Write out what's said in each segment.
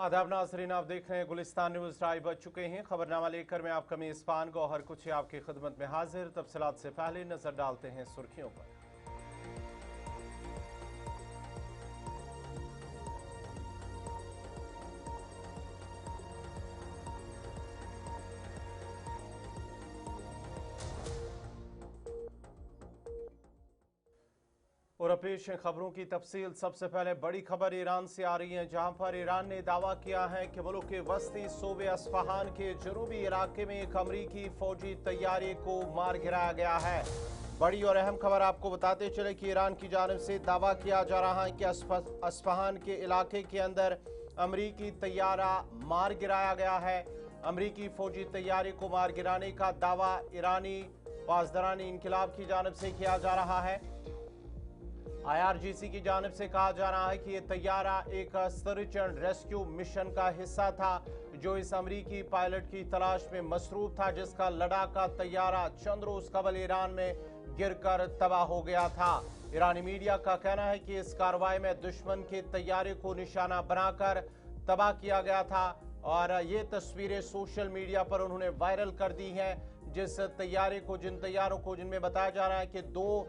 आदाब नाज़रीन, आप देख रहे हैं गुलिस्तान न्यूज़। टाइम बज चुके हैं। खबरनामा लेकर मैं आपका मेज़बान गौहर कुछ आपकी खिदमत में हाजिर। तफसीलात से पहले नजर डालते हैं सुर्खियों पर। और पेश है खबरों की तफसील। सबसे पहले बड़ी खबर ईरान से आ रही है, जहां पर ईरान ने दावा किया है कि मुल्क के वस्ती सूबे अस्फहान के जनूबी इलाके में एक अमरीकी फौजी तैयारी को मार गिराया गया है। बड़ी और अहम खबर आपको बताते चले कि ईरान की जानिब से दावा किया जा रहा है कि अस्फहान के इलाके के अंदर अमरीकी तैयारा मार गिराया गया है। अमरीकी फौजी तैयारी को मार गिराने का दावा ईरानी पासदारानी इनकलाब की जानिब से किया जा रहा है। IRGC की जानिब से कहा जा रहा है कि यह तैयारा एक सर्च एंड रेस्क्यू मिशन का हिस्सा था, जो इस अमरीकी पायलट की तलाश में मसरूफ था, जिसका लड़ाका तैयारा चंद रोज कबल ईरान में गिरकर तबाह हो गया था। ईरानी मीडिया का कहना है कि इस कार्रवाई में दुश्मन के तैयारे को निशाना बनाकर तबाह किया गया था और ये तस्वीरें सोशल मीडिया पर उन्होंने वायरल कर दी हैं। जिन तैयारों को जिनमें बताया जा रहा है कि दो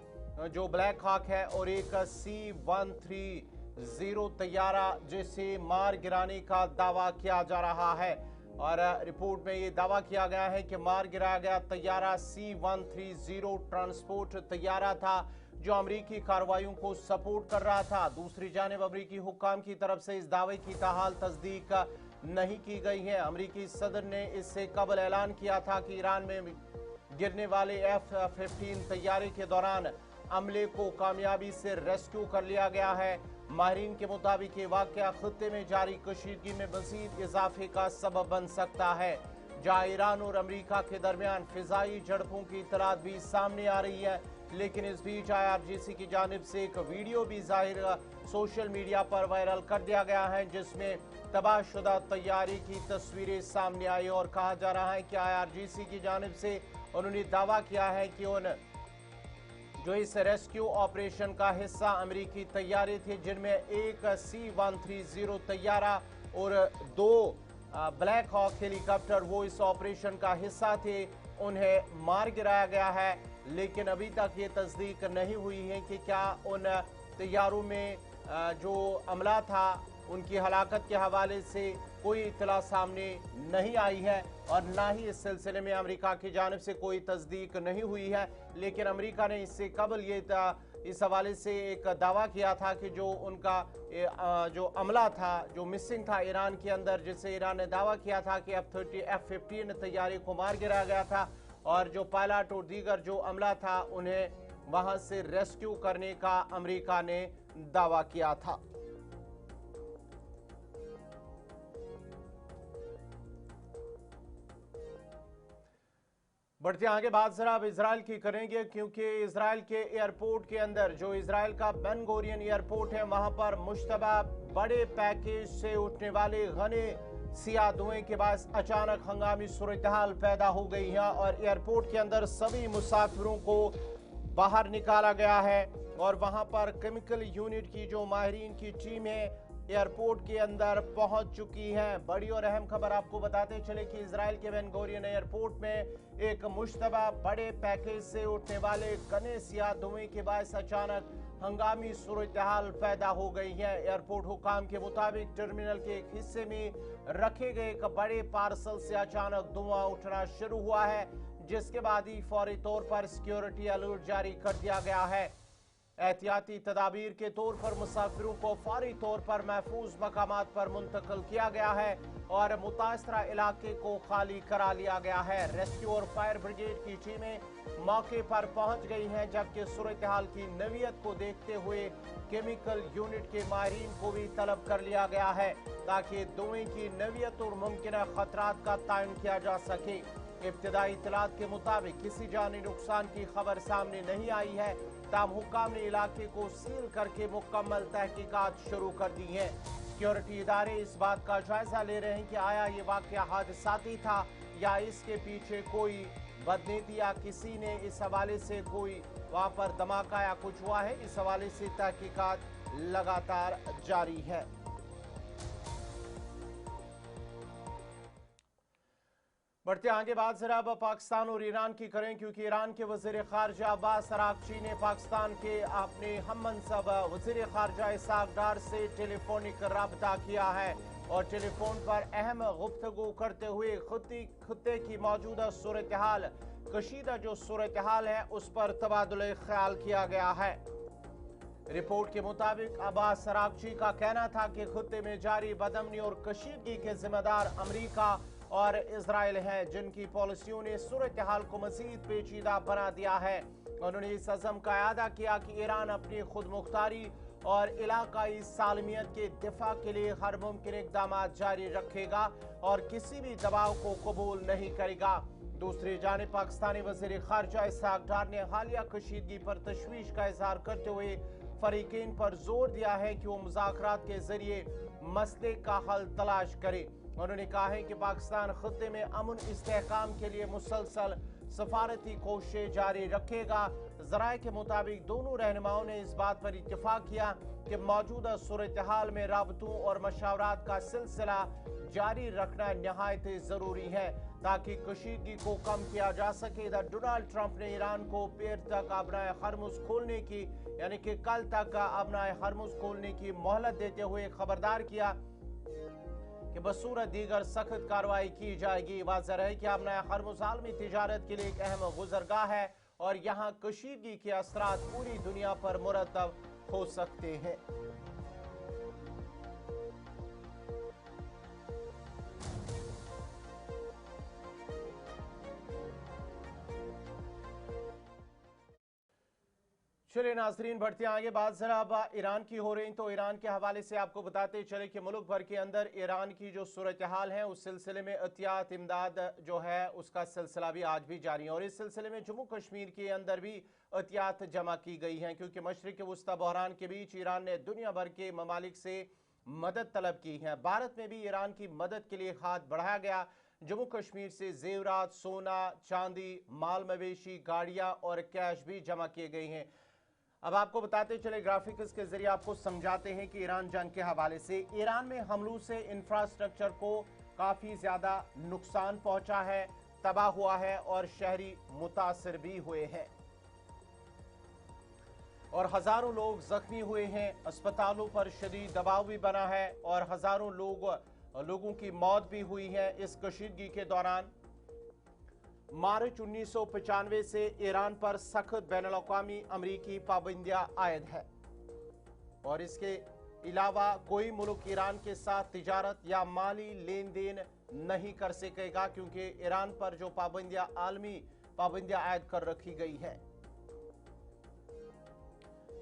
जो ब्लैक हॉक है और एक C-130 तैयारा, जिसे मार गिराने का दावा किया जा रहा है। और रिपोर्ट में ये दावा किया गया है कि मार गिराया गया तैयारा C-130 ट्रांसपोर्ट तैयारा था, जो अमरीकी कार्रवाइयों को सपोर्ट कर रहा था। दूसरी जानिब अमरीकी हुक्काम की तरफ से इस दावे की ताहाल तस्दीक नहीं की गई है। अमरीकी सदर ने इससे कबल ऐलान किया था कि ईरान में गिरने वाले F-15 तैयारे के दौरान अमले को कामयाबी से रेस्क्यू कर लिया गया है। माहिरीन के मुताबिक ये वाकया खित्ते में जारी कशीदगी में मजीद इजाफे का सबब बन सकता है, जहां ईरान और अमरीका के दरमियान फिजाई झड़पों की इतलात भी सामने आ रही है। लेकिन इस बीच IRGC की जानिब से एक वीडियो भी जाहिर सोशल मीडिया पर वायरल कर दिया गया है, जिसमें तबाहशुदा तैयारी की तस्वीरें सामने आई और कहा जा रहा है कि IRGC की जानिब से उन्होंने दावा किया है कि जो इस रेस्क्यू ऑपरेशन का हिस्सा अमेरिकी तैयारे थे, जिनमें एक C-130 तैयारा और दो ब्लैक हॉक हेलीकॉप्टर वो इस ऑपरेशन का हिस्सा थे, उन्हें मार गिराया गया है। लेकिन अभी तक ये तस्दीक नहीं हुई है कि क्या उन तैयारों में जो अमला था उनकी हलाकत के हवाले से कोई इत्तला सामने नहीं आई है और ना ही इस सिलसिले में अमेरिका की जानिब से कोई तस्दीक नहीं हुई है। लेकिन अमेरिका ने इससे कबल इस हवाले से एक दावा किया था कि जो उनका जो अमला था, जो मिसिंग था ईरान के अंदर, जिससे ईरान ने दावा किया था कि F-15 तैयारी को मार गिराया गया था और जो पायलट और दीगर जो अमला था उन्हें वहां से रेस्क्यू करने का अमेरिका ने दावा किया था। बढ़ते आगे बात जरा अब इजराइल की करेंगे, क्योंकि इजराइल के एयरपोर्ट के अंदर जो इजराइल का बेन गोरियन एयरपोर्ट है, वहां पर मुश्तबा बड़े पैकेज से उठने वाले घने सियाह धुएं के बाद अचानक हंगामी सूरत-ए-हाल पैदा हो गई है और एयरपोर्ट के अंदर सभी मुसाफिरों को बाहर निकाला गया है और वहां पर केमिकल यूनिट की जो माहिरीन की टीम है एयरपोर्ट के अंदर पहुंच चुकी है। बड़ी और अहम खबर आपको बताते चले कि इजराइल के बेन गोरियन एयरपोर्ट में एक मुश्तबा बड़े पैकेज से उठने वाले घने सियाह धुएं के बाद अचानक हंगामी सूरत-ए-हाल पैदा हो गई है। एयरपोर्ट हुकाम के मुताबिक टर्मिनल के एक हिस्से में रखे गए एक बड़े पार्सल से अचानक धुआं उठना शुरू हुआ है, जिसके बाद ही फौरी तौर पर सिक्योरिटी अलर्ट जारी कर दिया गया है। एहतियाती तदाबीर के तौर पर मुसाफिरों को फौरी तौर पर महफूज मकामात पर मुंतकिल किया गया है और मुतासरा इलाके को खाली करा लिया गया है। रेस्क्यू और फायर ब्रिगेड की टीमें मौके पर पहुंच गई हैं, जबकि सूरत-ए-हाल की नवीयत को देखते हुए केमिकल यूनिट के माहिरीन को भी तलब कर लिया गया है, ताकि धुएं की नवीयत और मुमकिन खतरात का तयन किया जा सके। इब्तिदाई इत्तलात के मुताबिक किसी जानी नुकसान की खबर सामने नहीं आई है, ताहम हुक्काम ने इलाके को सील करके मुकम्मल तहकीकात शुरू कर दी है। सिक्योरिटी इदारे इस बात का जायजा ले रहे हैं कि आया ये वाकया हादसाती था या इसके पीछे कोई बदनीति या किसी ने इस हवाले से कोई वहां पर धमाका या कुछ हुआ है। इस हवाले से तहकीकात लगातार जारी है। बढ़ते आगे बात जरा अब पाकिस्तान और ईरान की करें, क्योंकि ईरान के वजीर खारजा अब्बास अरागची ने पाकिस्तान के अपने हम मनसब वजीर खारजा इसहाक डार से टेलीफोनिक रब्ता किया है और टेलीफोन पर अहम गुफ्तगू करते हुए खत्ते की मौजूदा सूरत हाल, कशीदा जो सूरत हाल है उस पर तबादुल ख्याल किया गया है। रिपोर्ट के मुताबिक अब्बास अरागची का कहना था कि खत्ते में जारी बदअमनी और कशीदगी के जिम्मेदार अमरीका और इजराइल हैं, जिनकी पॉलिसियों ने सूरत हाल को मजीद पेचीदा बना दिया है। उन्होंने इस अज़म का अदा किया कि ईरान अपनी खुद मुख्तारी और इलाकाई सालमियत के दिफा के लिए हर मुमकिन इकदाम जारी रखेगा और किसी भी दबाव को कबूल नहीं करेगा। दूसरी जानिब पाकिस्तानी वज़ीर खारजा इसहाक डार ने हालिया कशीदगी पर तशवीश का इजहार करते हुए फरीकीन पर जोर दिया है कि वो मुज़ाकरात के जरिए मसले का हल तलाश करे। उन्होंने कहा है कि पाकिस्तान खत्ते में अमन इस्तेहकाम के लिए मुसलसल सफारती कोशिशें जारी रखेगा। ज़राए के मुताबिक दोनों रहनुमाओं ने इस बात पर इत्तेफाक किया कि मौजूदा सूरत हाल में राबतों और मशावरात का सिलसिला जारी रखना नहायत ज़रूरी है ताकि कशीदगी को कम किया जा सके। इधर डोनाल्ड ट्रंप ने ईरान को पेर तक अपना हरमुज खोलने की यानी कि कल तक अपना हरमुज खोलने की मोहलत देते हुए खबरदार किया कि बसूरत दीगर सख्त कार्रवाई की जाएगी। वाज़ह है कि अपना हरमुज आलमी तिजारत के लिए एक अहम गुजरगाह है और यहाँ कशीदगी के असरात पूरी दुनिया पर मुरतब हो सकते हैं। चलिए नाजरीन, बढ़ते आगे बात जरा अब ईरान की हो रही, तो ईरान के हवाले से आपको बताते चले कि मुल्क भर के अंदर ईरान की जो सूरत हाल है उस सिलसिले में एहतियात इमदाद जो है उसका सिलसिला भी आज भी जारी है और इस सिलसिले में जम्मू कश्मीर के अंदर भी एहतियात जमा की गई हैं, क्योंकि मशरिक वस्ता बहरान के बीच ईरान ने दुनिया भर के ममालिक से मदद तलब की है। भारत में भी ईरान की मदद के लिए हाथ बढ़ाया गया। जम्मू कश्मीर से जेवरात, सोना, चांदी, माल मवेशी, गाड़ियां और कैश भी जमा किए गए हैं। अब आपको बताते चले ग्राफिक्स के जरिए आपको समझाते हैं कि ईरान जंग के हवाले से ईरान में हमलों से इंफ्रास्ट्रक्चर को काफी ज्यादा नुकसान पहुंचा है, तबाह हुआ है और शहरी मुतासर भी हुए हैं और हजारों लोग जख्मी हुए हैं। अस्पतालों पर शदीद दबाव भी बना है और हजारों लोगों की मौत भी हुई है इस कशीदगी के दौरान। मार्च 1995 से ईरान पर सख्त बैनुल-अक़वामी अमरीकी पाबंदियां आयद है और इसके अलावा कोई मुल्क ईरान के साथ तिजारत या माली लेन देन नहीं कर सकेगा, क्योंकि ईरान पर जो आलमी पाबंदियां आयद कर रखी गई है।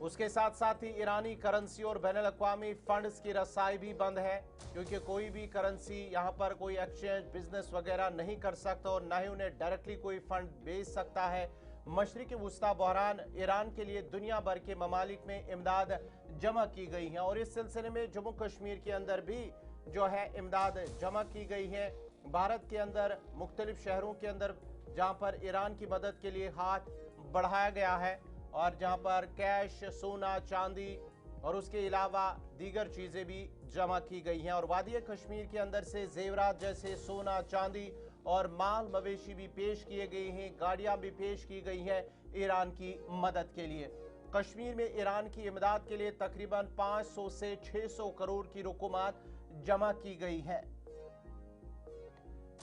उसके साथ साथ ही ईरानी करेंसी और बैनुल-अक़वामी फंड्स की रसाई भी बंद है, क्योंकि कोई भी करेंसी यहाँ पर कोई एक्सचेंज बिजनेस वगैरह नहीं कर सकता और ना ही उन्हें डायरेक्टली कोई फंड भेज सकता है। मशरिक वस्ता बहरान ईरान के लिए दुनिया भर के ममालिक में इमदाद जमा की गई है और इस सिलसिले में जम्मू कश्मीर के अंदर भी जो है इमदाद जमा की गई है। भारत के अंदर मुख्तलिफ शहरों के अंदर जहाँ पर ईरान की मदद के लिए हाथ बढ़ाया गया है और जहां पर कैश, सोना, चांदी और उसके अलावा दीगर चीजें भी जमा की गई हैं और वादी कश्मीर के अंदर से जेवरात जैसे सोना, चांदी और माल मवेशी भी पेश किए गए हैं, गाड़ियां भी पेश की गई हैं ईरान की मदद के लिए। कश्मीर में ईरान की इमदाद के लिए तकरीबन 500 से 600 करोड़ की रकूमात जमा की गई है।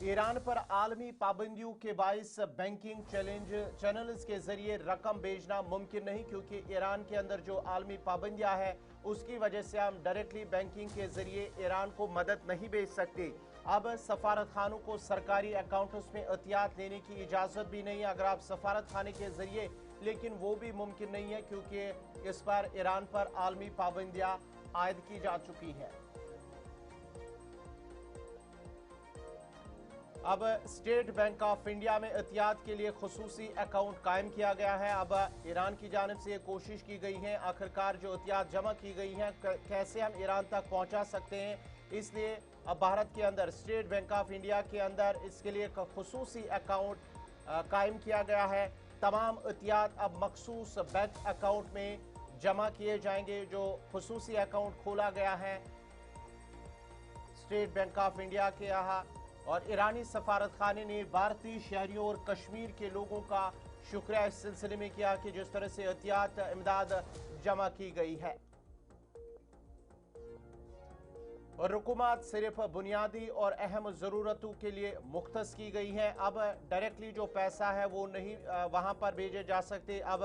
ईरान पर आलमी पाबंदियों के बाइस बैंकिंग चैनल्स के जरिए रकम भेजना मुमकिन नहीं, क्योंकि ईरान के अंदर जो आलमी पाबंदियां है उसकी वजह से हम डायरेक्टली बैंकिंग के जरिए ईरान को मदद नहीं भेज सकते। अब सफारत खानों को सरकारी अकाउंट्स में एहतियात लेने की इजाजत भी नहीं है अगर आप सफारत खाने के जरिए, लेकिन वो भी मुमकिन नहीं है क्योंकि इस पर ईरान पर आलमी पाबंदियां आयद की जा चुकी हैं। अब स्टेट बैंक ऑफ इंडिया में एहतियात के लिए खुसूसी अकाउंट कायम किया गया है। अब ईरान की जानिब से कोशिश की गई है आखिरकार जो एहतियात जमा की गई हैं कैसे हम ईरान तक पहुंचा सकते हैं, इसलिए अब भारत के अंदर स्टेट बैंक ऑफ इंडिया के अंदर इसके लिए खुसूसी अकाउंट कायम किया गया है। तमाम एहतियात अब मखसूस बैंक अकाउंट में जमा किए जाएंगे। जो खुसूसी अकाउंट खोला गया है स्टेट बैंक ऑफ इंडिया के यहाँ और ईरानी सफारत खाने ने भारतीय शहरियों और कश्मीर के लोगों का शुक्रिया इस सिलसिले में किया कि जिस तरह से एहतियात इमदाद जमा की गई है। और हुकूमत सिर्फ बुनियादी और अहम ज़रूरतों के लिए मुख्तस की गई है। अब डायरेक्टली जो पैसा है वो नहीं वहाँ पर भेजे जा सकते। अब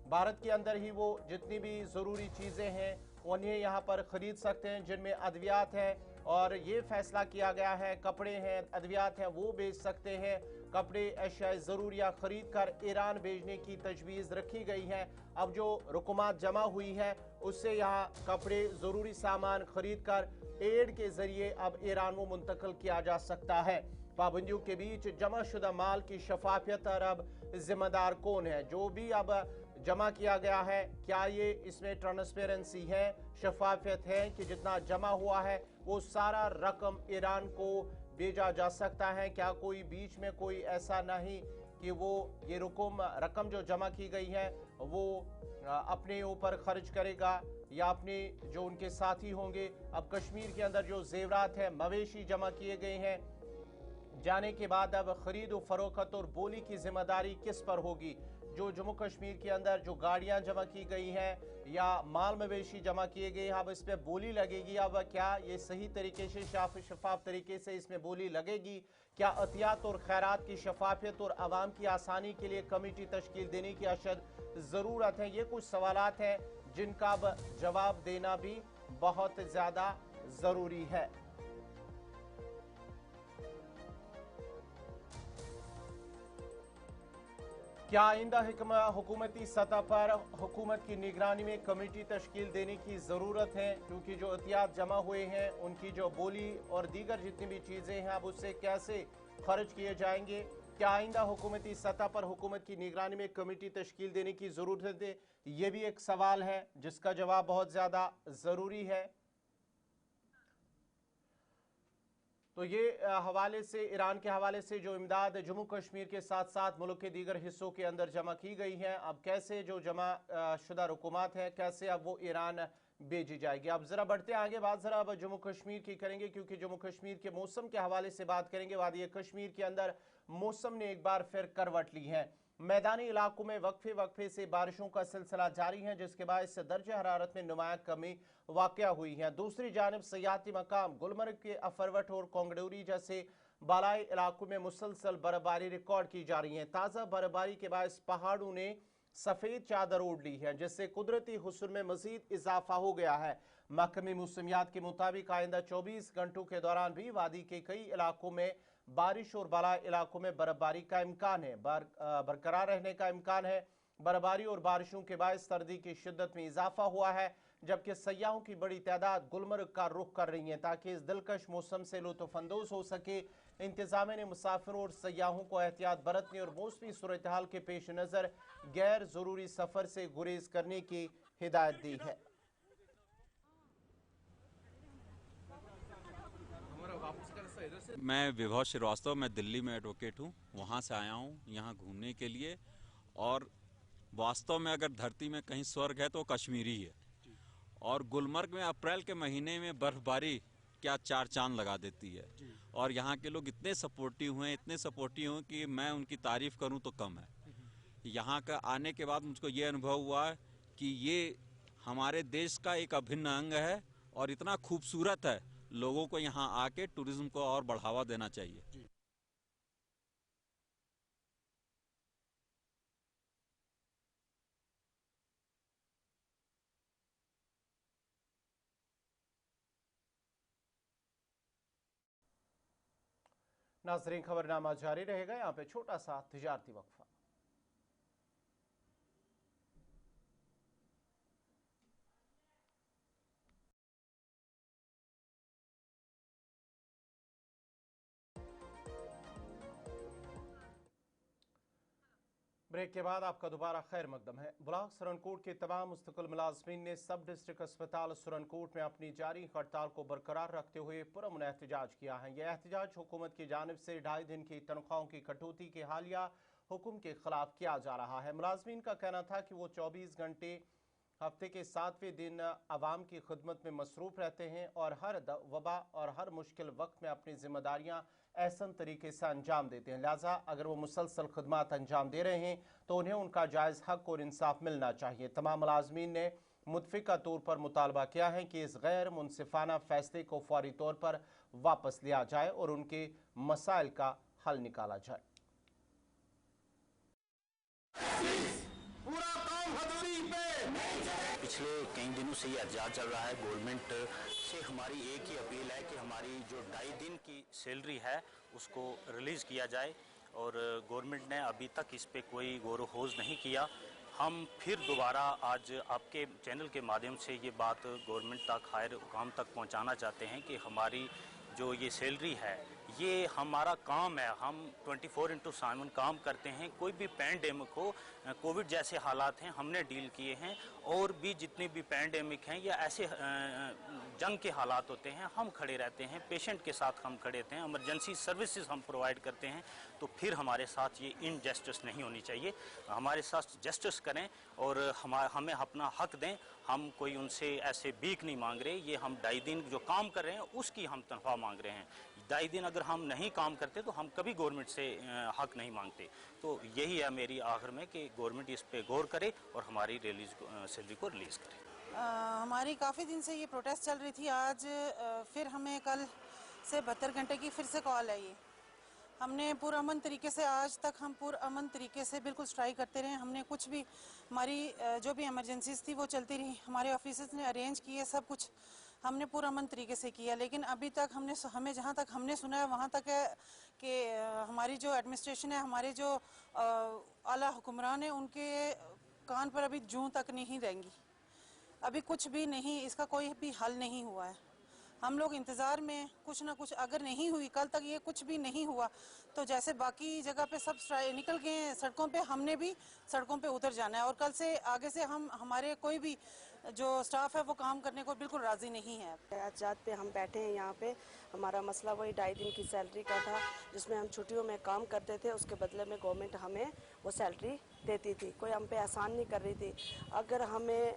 भारत के अंदर ही वो जितनी भी ज़रूरी चीज़ें हैं उन्हें यहाँ पर ख़रीद सकते हैं, जिनमें अद्वियात है। और ये फैसला किया गया है कपड़े हैं, अद्वियात हैं, वो बेच सकते हैं। कपड़े अशिया ज़रूरिया ख़रीद कर ईरान भेजने की तजवीज़ रखी गई है। अब जो रकूमात जमा हुई है उससे यहाँ कपड़े ज़रूरी सामान ख़रीद कर एड के ज़रिए अब ईरान को मुंतकिल किया जा सकता है। पाबंदियों के बीच जमा शुदा माल की शफाफियत और अब जिम्मेदार कौन है? जो भी अब जमा किया गया है, क्या ये इसमें ट्रांसपेरेंसी है, शफाफियत है कि जितना जमा हुआ है वो सारा रकम ईरान को भेजा जा सकता है? क्या कोई बीच में कोई ऐसा नहीं कि वो ये रकम जो जमा की गई है वो अपने ऊपर खर्च करेगा या अपने जो उनके साथी होंगे? अब कश्मीर के अंदर जो जेवरात है, मवेशी जमा किए गए हैं, जाने के बाद अब खरीद व फरोख्त और बोली की जिम्मेदारी किस पर होगी? जो जम्मू कश्मीर के अंदर जो गाड़ियां जमा की गई हैं या माल मवेशी जमा किए गए हैं, अब इस पर बोली लगेगी। अब क्या ये सही तरीके से शफाफ तरीके से इसमें बोली लगेगी? क्या अतियात और खैरात की शफाफियत और आवाम की आसानी के लिए कमेटी तश्कील देने की अशद ज़रूरत है? ये कुछ सवालात हैं जिनका अब जवाब देना भी बहुत ज़्यादा ज़रूरी है। क्या आइंदा हुकूमती सतह पर हुकूमत की निगरानी में कमेटी तश्कील देने की ज़रूरत है? क्योंकि जो एहतियात जमा हुए हैं उनकी जो बोली और दीगर जितनी भी चीज़ें हैं अब उससे कैसे खर्च किए जाएंगे? क्या आइंदा हुकूमती सतह पर हुकूमत की निगरानी में कमेटी तश्कील देने की ज़रूरत है? ये भी एक सवाल है जिसका जवाब बहुत ज़्यादा ज़रूरी है। तो ये हवाले से ईरान के हवाले से जो इमदाद जम्मू कश्मीर के साथ साथ मुल्क के दीगर हिस्सों के अंदर जमा की गई है, अब कैसे जो जमा शुदा रुकूमात है कैसे अब वो ईरान भेजी जाएगी? अब ज़रा बढ़ते हैं आगे, बात ज़रा अब जम्मू कश्मीर की करेंगे क्योंकि जम्मू कश्मीर के मौसम के हवाले से बात करेंगे। वादी कश्मीर के अंदर मौसम ने एक बार फिर करवट ली है। मैदानी इलाकों में वक्फे वक्फे से बारिशों का सिलसिला जारी है जिसके बायस दर्ज हरारत में नुमाया कमी वाक़या हुई है। दूसरी जानब सयाहती मकाम गुलमर्ग के अफरवट और कोंगडोरी जैसे बालाई इलाकों में मुसलसल बर्फबारी रिकॉर्ड की जा रही है। ताज़ा बर्फबारी के बायस पहाड़ों ने सफ़ेद चादर ओढ़ ली है जिससे कुदरती हुस्न में मजीद इजाफा हो गया है। महकमे मौसमियात के मुताबिक आइंदा 24 घंटों के दौरान भी वादी के कई इलाकों में बारिश और बाला इलाकों में बर्फबारी का इम्कान है, बरकरार रहने का इम्कान है। बर्फबारी और बारिशों के बाद सर्दी की शिद्दत में इजाफा हुआ है जबकि सयाहों की बड़ी तादाद गुलमर्ग का रुख कर रही है ताकि इस दिलकश मौसम से लुत्फानंदोज हो सके। इंतजामिया ने मुसाफिरों और सयाहों को एहतियात बरतने और मौसमी सूरत हाल के पेश नज़र गैर ज़रूरी सफ़र से गुरेज करने की हिदायत दी है। मैं विभव श्रीवास्तव, मैं दिल्ली में एडवोकेट हूँ। वहाँ से आया हूँ यहाँ घूमने के लिए। और वास्तव में अगर धरती में कहीं स्वर्ग है तो कश्मीर ही है। और गुलमर्ग में अप्रैल के महीने में बर्फबारी क्या चार चांद लगा देती है। और यहाँ के लोग इतने सपोर्टिव हैं, इतने सपोर्टिव हैं कि मैं उनकी तारीफ़ करूँ तो कम है। यहाँ का आने के बाद मुझको ये अनुभव हुआ कि ये हमारे देश का एक अभिन्न अंग है और इतना खूबसूरत है, लोगों को यहाँ आके टूरिज्म को और बढ़ावा देना चाहिए। नाज़रीन, खबरनामा जारी रहेगा, यहाँ पे छोटा सा तिजारती वक्फा। ब्रेक के बाद आपका दोबारा खैर मकदम है। ब्लॉक सुरनकोट के तमाम मुस्तकिल मुलाजमीन ने सब डिस्ट्रिक्ट अस्पताल सुरनकोट में अपनी जारी हड़ताल को बरकरार रखते हुए पुरअमन एहतजाज किया है। यह एहतजाज हुकूमत की जानिब से 2.5 दिन की तनख्वाहों की कटौती के हालिया हुक्म के खिलाफ किया जा रहा है। मुलाजमीन का कहना था कि वो 24 घंटे हफ्ते के 7वें दिन आवाम की खिदमत में मसरूफ़ रहते हैं और हर वबा और हर मुश्किल वक्त में अपनी जिम्मेदारियाँ एहसन तरीके से अंजाम देते हैं। लिहाजा अगर वो मुसलसल खदमात अंजाम दे रहे हैं तो उन्हें उनका जायज़ हक और इंसाफ मिलना चाहिए। तमाम मुलाजमीन ने मुतफ़िका तौर पर मुतालबा किया है कि इस गैर मुनसिफाना फैसले को फौरी तौर पर वापस लिया जाए और उनके मसाइल का हल निकाला जाए। पिछले कई दिनों से ये एहतजाज चल रहा है। गवर्नमेंट से हमारी एक ही अपील है कि हमारी जो 2.5 दिन की सैलरी है उसको रिलीज़ किया जाए और गवर्नमेंट ने अभी तक इस पे कोई गौर खोज नहीं किया। हम फिर दोबारा आज आपके चैनल के माध्यम से ये बात गवर्नमेंट तक, हायर हुकाम तक पहुंचाना चाहते हैं कि हमारी जो ये सैलरी है ये हमारा काम है। हम 24/7 काम करते हैं। कोई भी पैंडेमिक हो, कोविड जैसे हालात हैं हमने डील किए हैं, और भी जितने भी पैंडेमिक हैं या ऐसे जंग के हालात होते हैं हम खड़े रहते हैं, पेशेंट के साथ हम खड़े रहते हैं, इमरजेंसी सर्विसेज हम प्रोवाइड करते हैं। तो फिर हमारे साथ ये इनजस्टिस नहीं होनी चाहिए। हमारे साथ जस्टिस करें और हमें अपना हक दें। हम कोई उनसे ऐसे भीख नहीं मांग रहे। ये हम 2.5 दिन जो काम कर रहे हैं उसकी हम तनख्वाह मांग रहे हैं। 2.5 दिन अगर हम नहीं काम करते तो हम कभी गवर्नमेंट से हक नहीं मांगते। तो यही है मेरी आखिर में कि गवर्नमेंट इस पे गौर करे और हमारी सैलरी को रिलीज़ करे। हमारी काफ़ी दिन से ये प्रोटेस्ट चल रही थी। आज फिर हमें कल से 72 घंटे की फिर से कॉल आई। हमने पुरअमन तरीके से, आज तक हम पुरअमन तरीके से बिल्कुल स्ट्राइक करते रहे। हमने कुछ भी, हमारी जो भी इमरजेंसीज थी वो चलती रही, हमारे ऑफिसर्स ने अरेंज किए, सब कुछ हमने पुरअमन तरीके से किया। लेकिन अभी तक हमें जहाँ तक हमने सुना है वहाँ तक है कि हमारी जो एडमिनिस्ट्रेशन है, हमारे जो आला हुक्मरान है, उनके कान पर अभी जूं तक नहीं रहेंगी। अभी कुछ भी नहीं, इसका कोई भी हल नहीं हुआ है। हम लोग इंतज़ार में, कुछ ना कुछ अगर नहीं हुई, कल तक ये कुछ भी नहीं हुआ तो जैसे बाकी जगह पे सब निकल गए हैं सड़कों पे, हमने भी सड़कों पे उतर जाना है। और कल से आगे से हमारे कोई भी जो स्टाफ है वो काम करने को बिल्कुल राज़ी नहीं है। एहतजाज पे हम बैठे हैं यहाँ पे। हमारा मसला वही 2.5 दिन की सैलरी का था, जिसमें हम छुट्टियों में काम करते थे, उसके बदले में गवर्नमेंट हमें वो सैलरी देती थी। कोई हम पे एहसान नहीं कर रही थी। अगर हमें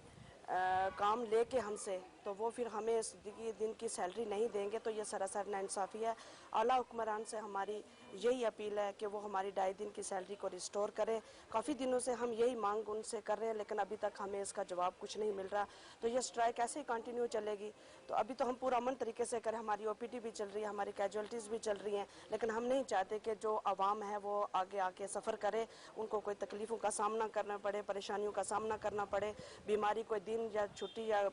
काम लेके हमसे तो वो फिर हमें इस दिन की सैलरी नहीं देंगे तो ये सरासर नाइंसाफ़ी है। आला हुक्मरान से हमारी यही अपील है कि वो हमारी 2.5 दिन की सैलरी को रिस्टोर करें। काफ़ी दिनों से हम यही मांग उनसे कर रहे हैं, लेकिन अभी तक हमें इसका जवाब कुछ नहीं मिल रहा। तो ये स्ट्राइक ऐसे ही कंटिन्यू चलेगी। तो अभी तो हम पूरा अमन तरीके से करें, हमारी OPD भी चल रही है, हमारी कैजुअल्टीज़ भी चल रही हैं, लेकिन हम नहीं चाहते कि जो आवाम है वो आगे आके सफ़र करे, उनको कोई तकलीफ़ों का सामना करना पड़े, परेशानियों का सामना करना पड़े। बीमारी कोई दिन या छुट्टी या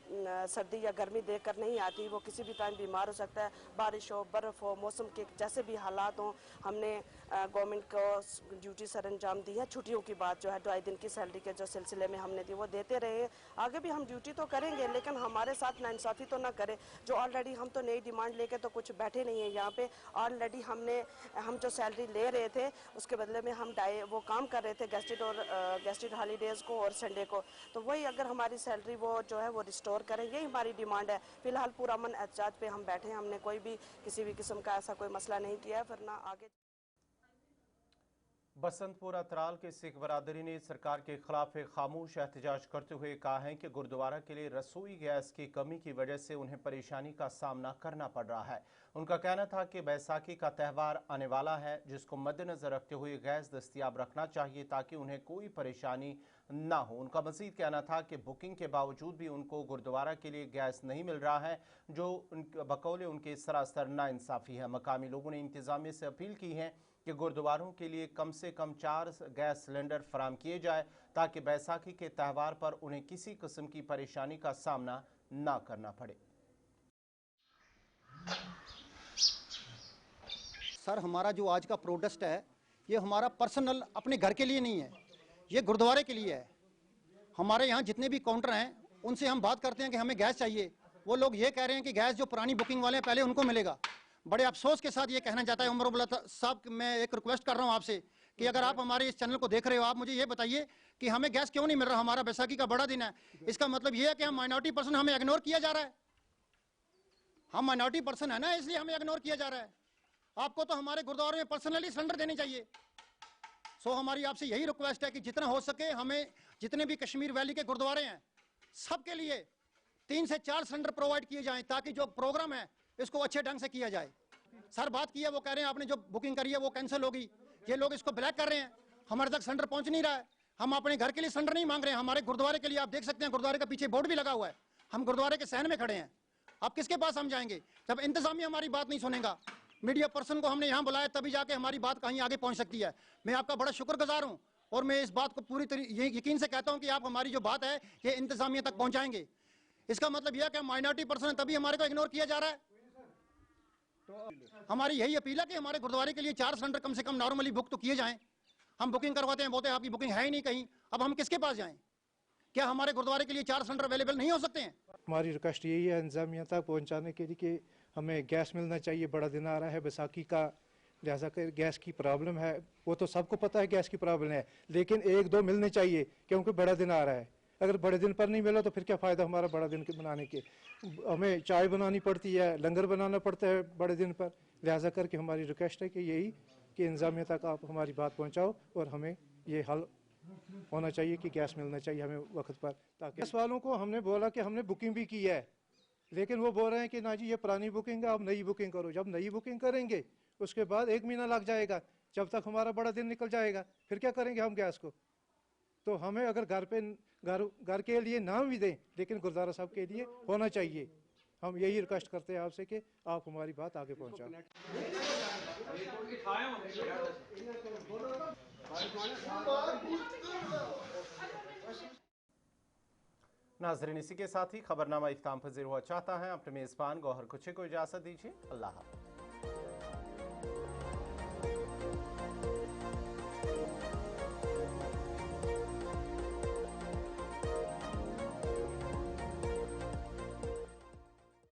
सर्दी या गर्मी देकर नहीं आती, वो किसी भी टाइम बीमार हो सकता है। बारिश हो, बर्फ़ हो, मौसम के जैसे भी हालात हों, हमने गवर्नमेंट को ड्यूटी सर अंजाम दी है। छुट्टियों की बात जो है 2.5 दिन की सैलरी के जो सिलसिले में हमने दी वो देते रहे। आगे भी हम ड्यूटी तो करेंगे, लेकिन हमारे साथ नाइंसाफ़ी तो ना करे। जो ऑलरेडी हम तो नई डिमांड लेके तो कुछ बैठे नहीं है यहाँ पे। ऑलरेडी हम जो सैलरी ले रहे थे उसके बदले में हम वो काम कर रहे थे गेस्टेड हॉलीडेज़ को और संडे को। तो वही अगर हमारी सैलरी वो जो है वो रिस्टोर करें, यही हमारी डिमांड है। फिलहाल पूरा अमन एहतजाज पे हम बैठे हैं। हमने कोई भी किसी भी किस्म का ऐसा कोई मसला नहीं किया है, वरना आगे। बसंतपुर अतराल के सिख बरादरी ने सरकार के खिलाफ खामोश एहतजाज करते हुए कहा है कि गुरुद्वारा के लिए रसोई गैस की कमी की वजह से उन्हें परेशानी का सामना करना पड़ रहा है। उनका कहना था कि बैसाखी का त्यौहार आने वाला है, जिसको मद्देनजर रखते हुए गैस दस्तियाब रखना चाहिए ताकि उन्हें कोई परेशानी ना हो। उनका मजीद कहना था कि बुकिंग के बावजूद भी उनको गुरुद्वारा के लिए गैस नहीं मिल रहा है, जो बकौले उनके सरासर नाइंसाफ़ी है। मकामी लोगों ने इंतजामिया से अपील की है कि गुरुद्वारों के लिए कम से कम 4 गैस सिलेंडर फराम किए जाए ताकि बैसाखी के त्यौहार पर उन्हें किसी किस्म की परेशानी का सामना ना करना पड़े। सर, हमारा जो आज का प्रोटेस्ट है ये हमारा पर्सनल अपने घर के लिए नहीं है, ये गुरुद्वारे के लिए है। हमारे यहाँ जितने भी काउंटर हैं उनसे हम बात करते हैं कि हमें गैस चाहिए, वो लोग ये कह रहे हैं कि गैस जो पुरानी बुकिंग वाले हैं पहले उनको मिलेगा। बड़े अफसोस के साथ ये कहना चाहता है उमर अब्दुल्ला साहब, मैं एक रिक्वेस्ट कर रहा हूँ आपसे कि अगर आप हमारे इस चैनल को देख रहे हो, आप मुझे ये बताइए कि हमें गैस क्यों नहीं मिल रहा। हमारा बैसाखी का बड़ा दिन है, इसका मतलब ये है कि हम माइनॉरिटी पर्सन, हमें इग्नोर किया जा रहा है। हम माइनॉरिटी पर्सन है ना, इसलिए हमें इग्नोर किया जा रहा है। आपको तो हमारे गुरुद्वारे में पर्सनली सिलेंडर देने चाहिए। सो हमारी आपसे यही रिक्वेस्ट है कि जितना हो सके हमें जितने भी कश्मीर वैली के गुरुद्वारे हैं सबके लिए 3 से 4 सिलेंडर प्रोवाइड किए जाएं ताकि जो प्रोग्राम है इसको अच्छे ढंग से किया जाए। सर बात की है, वो कह रहे हैं आपने जो बुकिंग करी है वो कैंसिल होगी। ये लोग इसको ब्लैक कर रहे हैं, हमारे तक सिलेंडर पहुंच नहीं रहा है। हम अपने घर के लिए सिलेंडर नहीं मांग रहे हैं, हमारे गुरुद्वारे के लिए। आप देख सकते हैं गुरुद्वारे के पीछे बोर्ड भी लगा हुआ है, हम गुरुद्वारे के सहन में खड़े हैं। अब किसके पास हम जाएंगे जब इंतजामिया हमारी बात नहीं सुनेगा? मीडिया पर्सन को हमने यहाँ बुलाया तभी जाके हमारी बात कहीं आगे पहुंच सकती है। मैं आपका बड़ा शुक्रगुजार हूँ और मैं इस बात को पूरी तरीके यकीन से कहता हूँ कि आप हमारी जो बात है ये इंतजामिया तक पहुंचाएंगे। इसका मतलब यह कि माइनॉरिटी पर्सन है तभी हमारे को इग्नोर किया जा रहा है। हमारी यही अपील है कि हमारे गुरुद्वारे के लिए 4 सिलेंडर कम से कम नॉर्मली बुक तो किए जाएं। हम बुकिंग करवाते हैं, बोलते हैं आपकी बुकिंग है ही नहीं कहीं। अब हम किसके पास जाएं? क्या हमारे गुरुद्वारे के लिए 4 सिलेंडर अवेलेबल नहीं हो सकते हैं? हमारी रिक्वेस्ट यही है इंतजामिया तक पहुंचाने के लिए कि हमें गैस मिलना चाहिए। बड़ा दिन आ रहा है बैसाखी का, लिहाजा कर गैस की प्रॉब्लम है। वो तो सबको पता है गैस की प्रॉब्लम है, लेकिन 1-2 मिलने चाहिए क्योंकि बड़ा दिन आ रहा है। अगर बड़े दिन पर नहीं मिला तो फिर क्या फ़ायदा हमारा बड़ा दिन के बनाने के? हमें चाय बनानी पड़ती है, लंगर बनाना पड़ता है बड़े दिन पर। लिहाजा करके हमारी रिक्वेस्ट है कि यही कि इंतजामिया तक आप हमारी बात पहुँचाओ और हमें ये हल होना चाहिए कि गैस मिलना चाहिए हमें वक्त पर। ताकि गैस वालों को हमने बोला कि हमने बुकिंग भी की है, लेकिन वो बोल रहे हैं कि ना जी ये पुरानी बुकिंग है, आप नई बुकिंग करो। जब नई बुकिंग करेंगे उसके बाद 1 महीना लग जाएगा, जब तक हमारा बड़ा दिन निकल जाएगा। फिर क्या करेंगे हम गैस को? तो हमें अगर घर के लिए ना भी दें लेकिन गुरुद्वारा साहब के लिए होना चाहिए। हम यही रिक्वेस्ट करते हैं आपसे कि आप हमारी बात आगे पहुँचाओ। नाज़रीन, इसी के साथ ही खबरनामा इख्तिताम पज़ीर हुआ चाहता है। अपने मेज़बान गौहर कुछे को इजाज़त दीजिए। अल्लाह हाफ़िज़।